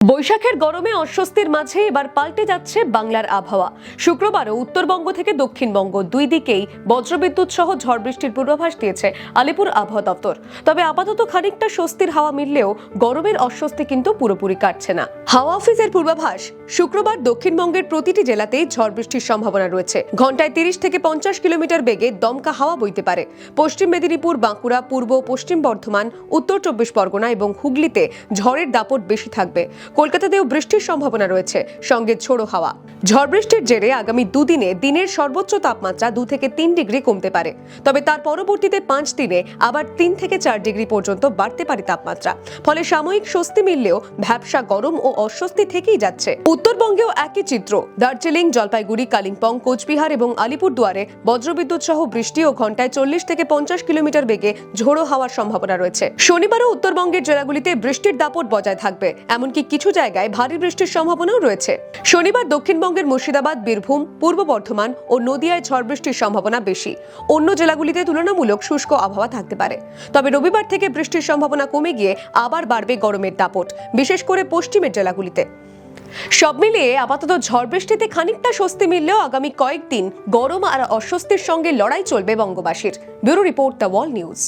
বৈশাখের গরমে অস্বস্তির মাঝে এবার পাল্টে যাচ্ছে বাংলার আবহাওয়া। শুক্রবারও উত্তরবঙ্গ থেকে দক্ষিণবঙ্গ দুই দিকেই বজ্রবিদ্যুৎ সহ ঝড় বৃষ্টির পূর্বাভাস দিয়েছে আলিপুর আবহাওয়া দপ্তর। তবে আপাতত খানিকটা স্বস্তির হাওয়া মিললেও গরমের অস্বস্তি কিন্তু পুরোপুরি কাটছে না। হাওয়া অফিসের পূর্বাভাস, শুক্রবার দক্ষিণবঙ্গের প্রতিটি জেলাতেই ঝড় বৃষ্টির সম্ভাবনা রয়েছে। ঘন্টায় 30 থেকে 50 কিলোমিটার বেগে দমকা হাওয়া বইতে পারে। পশ্চিম মেদিনীপুর, বাঁকুড়া, পূর্ব পশ্চিম বর্ধমান, উত্তর 24 পরগনা এবং হুগলিতে ঝড়ের দাপট বেশি থাকবে। কলকাতাতেও বৃষ্টির সম্ভাবনা রয়েছে, সঙ্গে ঝোড়ো হাওয়া। ঝড় বৃষ্টির জেরে আগামী দুদিনে দিনের সর্বোচ্চ তাপমাত্রা 2 থেকে 3 ডিগ্রি কমতে পারে। তবে তার পরবর্তীতে 5 দিনে আবার 3 থেকে 4 ডিগ্রি পর্যন্ত বাড়তে পারে তাপমাত্রা। ফলে সাময়িক স্বস্তি মিললেও ভ্যাপসা গরম ও অস্বস্তি থেকেই যাচ্ছে। উত্তরবঙ্গেও একই চিত্র। দার্জিলিং, জলপাইগুড়ি, কালিম্পং, কোচবিহার এবং আলিপুরদুয়ারে বজ্রবিদ্যুৎ সহ বৃষ্টি ও ঘন্টায় 40 থেকে 50 কিলোমিটার বেগে ঝোড়ো হাওয়ার সম্ভাবনা রয়েছে। শনিবারও উত্তরবঙ্গের জেলাগুলিতে বৃষ্টির দাপট বজায় থাকবে, এমনকি কিছু জায়গায় ভারী বৃষ্টির সম্ভাবনাও রয়েছে। শনিবার দক্ষিণবঙ্গের মুর্শিদাবাদ, বীরভূম, পূর্ব বর্ধমান ও নদিয়ায় ঝড় বৃষ্টির সম্ভাবনা বেশি। অন্য জেলাগুলিতে তুলনামূলক শুষ্ক আবহাওয়া থাকতে পারে। তবে রবিবার থেকে বৃষ্টির সম্ভাবনা কমে গিয়ে আবার বাড়বে গরমের দাপট, বিশেষ করে পশ্চিমের জেলাগুলিতে। সব মিলিয়ে আপাতত ঝড় বৃষ্টিতে খানিকটা স্বস্তি মিললেও আগামী কয়েকদিন গরম আর অস্বস্তির সঙ্গে লড়াই চলবে বঙ্গবাসীর। Bureau report, the wall news.